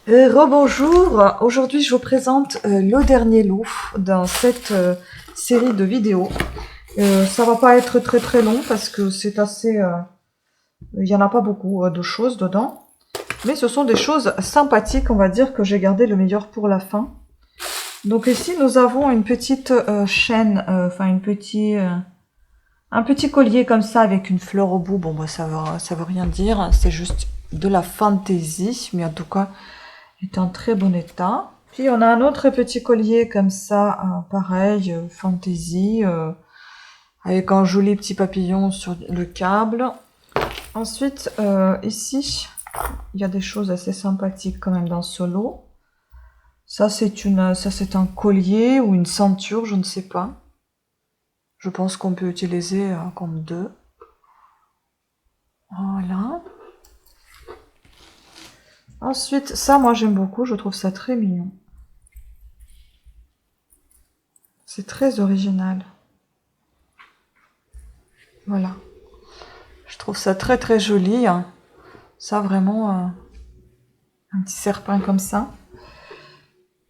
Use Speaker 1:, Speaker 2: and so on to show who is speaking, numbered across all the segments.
Speaker 1: Rebonjour, aujourd'hui je vous présente le dernier lot dans cette série de vidéos. Ça va pas être très long parce que c'est assez... il y en a pas beaucoup de choses dedans. Mais ce sont des choses sympathiques, on va dire que j'ai gardé le meilleur pour la fin. Donc ici nous avons une petite chaîne, enfin un petit collier comme ça avec une fleur au bout. Bon bah ça veut rien dire, c'est juste de la fantaisie, mais en tout cas est en très bon état. Puis on a un autre petit collier comme ça, pareil, fantaisie, avec un joli petit papillon sur le câble. Ensuite, ici, il y a des choses assez sympathiques quand même dans ce lot. Ça c'est un collier ou une ceinture, je ne sais pas. Je pense qu'on peut utiliser comme deux. Voilà. Ensuite, ça, moi j'aime beaucoup, je trouve ça très mignon. C'est très original. Voilà. Je trouve ça très joli. Hein. Ça, vraiment, un petit serpent comme ça.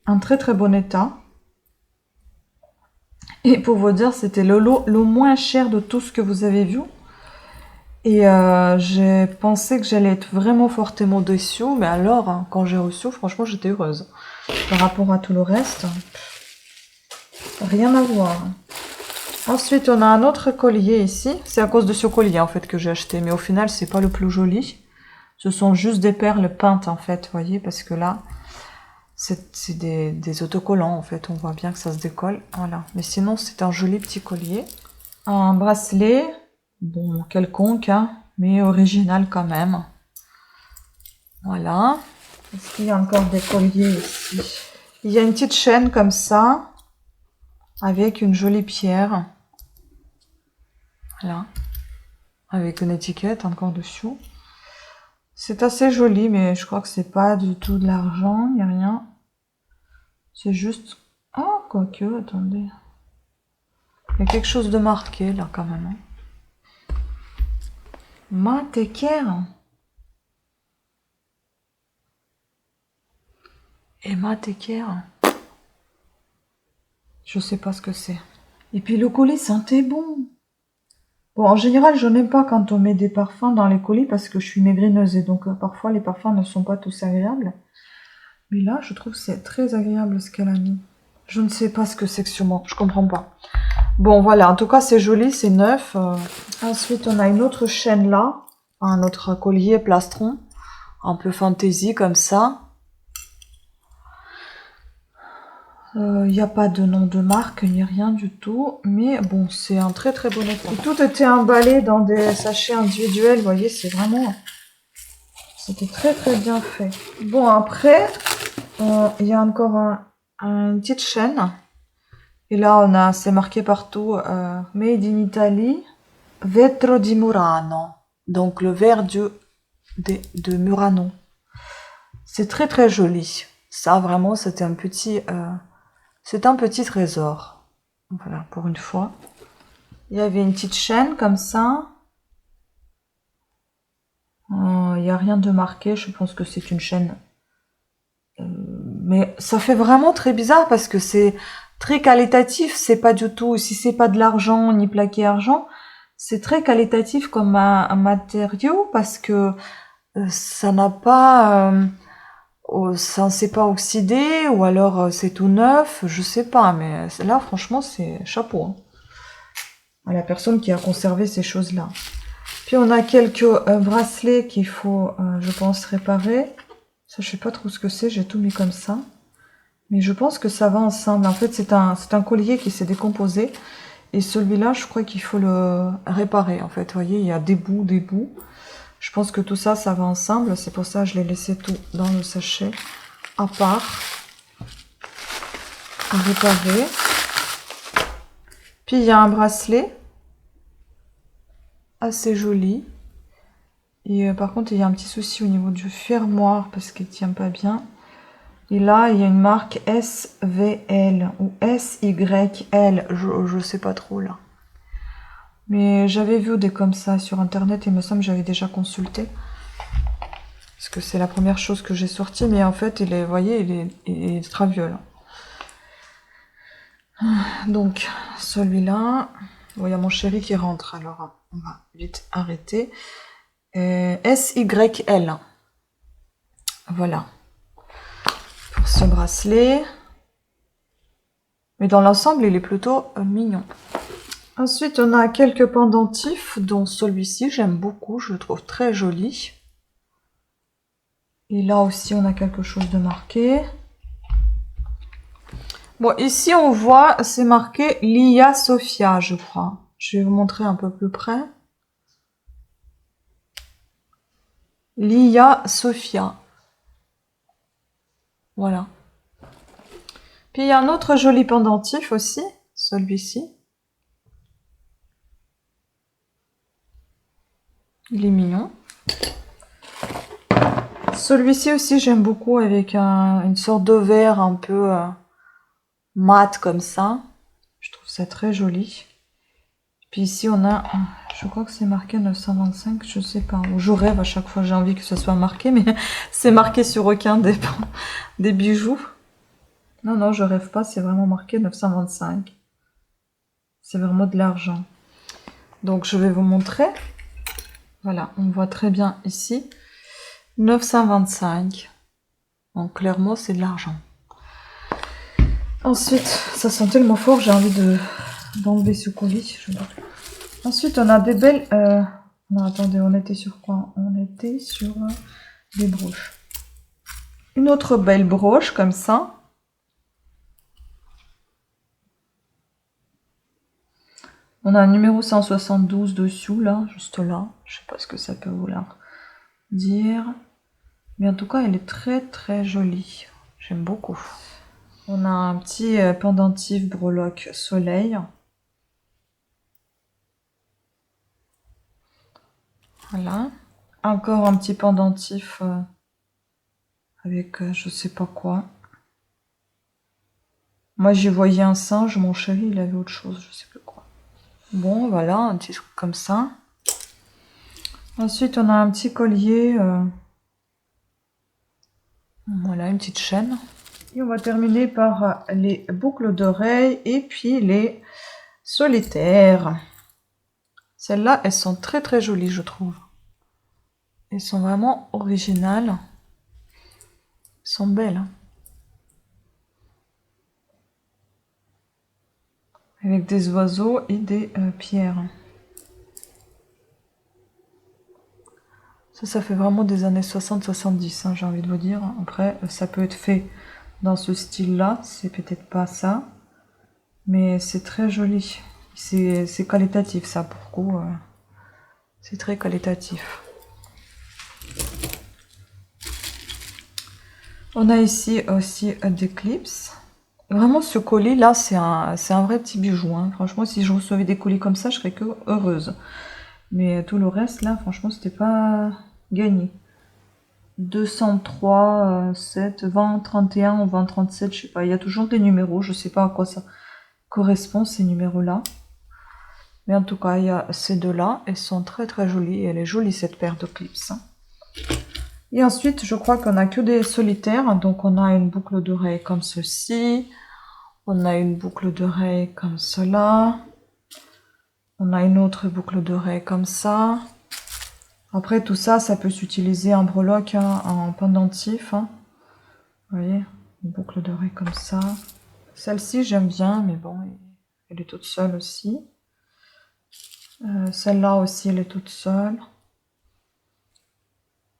Speaker 1: Un très bon état. Et pour vous dire, c'était le lot le moins cher de tout ce que vous avez vu. Et j'ai pensé que j'allais être vraiment fortement déçue. Mais alors, hein, quand j'ai reçu, franchement, j'étais heureuse. Par rapport à tout le reste, rien à voir. Ensuite, on a un autre collier ici. C'est à cause de ce collier, en fait, que j'ai acheté. Mais au final, c'est pas le plus joli. Ce sont juste des perles peintes, en fait, vous voyez, parce que là, c'est des autocollants, en fait. On voit bien que ça se décolle. Voilà. Mais sinon, c'est un joli petit collier. Un bracelet. Bon, quelconque, hein, mais original quand même. Voilà. Est-ce qu'il y a encore des colliers ici? Il y a une petite chaîne comme ça, avec une jolie pierre. Voilà. Avec une étiquette encore dessous. C'est assez joli, mais je crois que c'est pas du tout de l'argent, il n'y a rien. C'est juste... Oh, quoique, attendez. Il y a quelque chose de marqué, là, quand même. Mateker. Et Mateker. Je sais pas ce que c'est. Et puis le colis sentait bon. Bon, en général, je n'aime pas quand on met des parfums dans les colis parce que je suis maigrineuse et donc parfois les parfums ne sont pas tous agréables. Mais là, je trouve que c'est très agréable ce qu'elle a mis. Je ne sais pas ce que c'est que sûrement, je comprends pas. Bon, voilà, en tout cas, c'est joli, c'est neuf. Ensuite, on a une autre chaîne là, un autre collier plastron, un peu fantaisie comme ça. Il n'y a pas de nom de marque, ni rien du tout. Mais bon, c'est un très bon état. Tout était emballé dans des sachets individuels, vous voyez, c'est vraiment... C'était très bien fait. Bon, après, il y a encore une petite chaîne. Et là, c'est marqué partout, Made in Italy, Vetro di Murano. Donc, le verre de Murano. C'est très joli. Ça, vraiment, c'est un petit trésor. Voilà, pour une fois. Il y avait une petite chaîne comme ça. Il n'y a rien de marqué. Je pense que c'est une chaîne. Mais ça fait vraiment très bizarre parce que c'est très qualitatif. C'est pas du tout, si c'est pas de l'argent ni plaqué argent, c'est très qualitatif comme un matériau parce que ça n'a pas... ça ne s'est pas oxydé ou alors c'est tout neuf, je sais pas, mais là franchement c'est chapeau hein, à la personne qui a conservé ces choses-là. Puis on a quelques bracelets qu'il faut, je pense, réparer. Ça je sais pas trop ce que c'est, j'ai tout mis comme ça. Mais je pense que ça va ensemble. En fait c'est un collier qui s'est décomposé. Et celui-là je crois qu'il faut le réparer en fait. Vous voyez, il y a des bouts. Je pense que tout ça, ça va ensemble. C'est pour ça que je l'ai laissé tout dans le sachet à part, à réparer. Puis il y a un bracelet assez joli. Et par contre, il y a un petit souci au niveau du fermoir parce qu'il ne tient pas bien. Et là, il y a une marque SVL ou SYL. Je ne sais pas trop là. Mais j'avais vu des comme ça sur internet, il me semble que j'avais déjà consulté. Parce que c'est la première chose que j'ai sortie, mais en fait, vous voyez, il est très vieux, là. Donc, celui-là... Bon, il y a mon chéri qui rentre, alors on va vite arrêter. SYL. Voilà. Pour ce bracelet. Mais dans l'ensemble, il est plutôt mignon. Ensuite, on a quelques pendentifs, dont celui-ci, j'aime beaucoup, je le trouve très joli. Et là aussi, on a quelque chose de marqué. Bon, ici, on voit, c'est marqué Lia Sophia, je crois. Je vais vous montrer un peu plus près. Lia Sophia. Voilà. Puis, il y a un autre joli pendentif aussi, celui-ci. Il est mignon. Celui-ci aussi, j'aime beaucoup, avec une sorte de verre un peu mat comme ça. Je trouve ça très joli. Puis ici, on a, je crois que c'est marqué 925, je sais pas. Je rêve à chaque fois, j'ai envie que ce soit marqué, mais c'est marqué sur aucun des bijoux. Non, non, je rêve pas, c'est vraiment marqué 925. C'est vraiment de l'argent. Donc, je vais vous montrer. Voilà, on voit très bien ici. 925. Donc, clairement, c'est de l'argent. Ensuite, ça sent tellement fort, j'ai envie d'enlever ce colis. Ensuite, on a des belles... Non, attendez, on était sur quoi? On était sur des broches. Une autre belle broche, comme ça. On a un numéro 172 dessous, là, juste là. Je sais pas ce que ça peut vouloir dire. Mais en tout cas, elle est très très jolie. J'aime beaucoup. On a un petit pendentif breloque soleil. Voilà. Encore un petit pendentif avec je sais pas quoi. Moi, j'y voyais un singe. Mon chéri, il avait autre chose, je sais plus quoi. Bon, voilà, un petit truc comme ça. Ensuite, on a un petit collier. Voilà, une petite chaîne. Et on va terminer par les boucles d'oreilles et puis les solitaires. Celles-là, elles sont très très jolies, je trouve. Elles sont vraiment originales. Elles sont belles. Hein. Avec des oiseaux et des pierres. Ça fait vraiment des années 60-70, hein, j'ai envie de vous dire. Après, ça peut être fait dans ce style-là, c'est peut-être pas ça. Mais c'est très joli. C'est qualitatif, ça, pour le coup. C'est très qualitatif. On a ici aussi des clips. Vraiment, ce colis là, c'est un vrai petit bijou. Hein. Franchement, si je recevais des colis comme ça, je serais que heureuse. Mais tout le reste là, franchement, c'était pas gagné. 203, 7, 20, 31 ou 20, 37, je sais pas. Il y a toujours des numéros, je sais pas à quoi ça correspond ces numéros là. Mais en tout cas, il y a ces deux-là. Elles sont très très jolies. Et elle est jolie cette paire de clips. Hein. Et ensuite, je crois qu'on a que des solitaires. Donc, on a une boucle d'oreille comme ceci. On a une boucle d'oreille comme cela. On a une autre boucle d'oreille comme ça. Après, tout ça, ça peut s'utiliser en breloque, hein, en pendentif. Hein. Vous voyez, une boucle d'oreille comme ça. Celle-ci, j'aime bien, mais bon, elle est toute seule aussi. Celle-là aussi, elle est toute seule.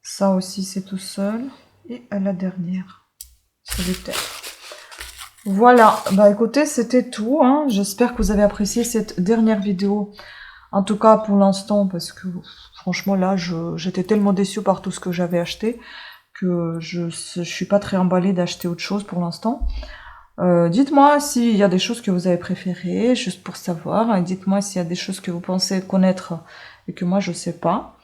Speaker 1: Ça aussi, c'est tout seul. Et la dernière, solitaire. Voilà, bah écoutez, c'était tout. Hein. J'espère que vous avez apprécié cette dernière vidéo. En tout cas, pour l'instant, parce que franchement, là, j'étais tellement déçue par tout ce que j'avais acheté que je suis pas très emballée d'acheter autre chose pour l'instant. Dites-moi s'il y a des choses que vous avez préférées, juste pour savoir. Hein. Dites-moi s'il y a des choses que vous pensez connaître et que moi je sais pas.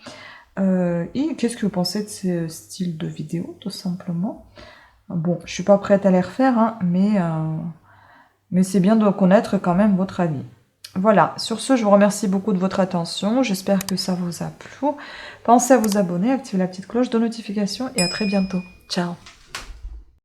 Speaker 1: Et qu'est-ce que vous pensez de ce style de vidéo, tout simplement. Bon, je suis pas prête à les refaire, hein, mais c'est bien de connaître quand même votre avis. Voilà, sur ce, je vous remercie beaucoup de votre attention. J'espère que ça vous a plu. Pensez à vous abonner, activer la petite cloche de notification et à très bientôt. Ciao!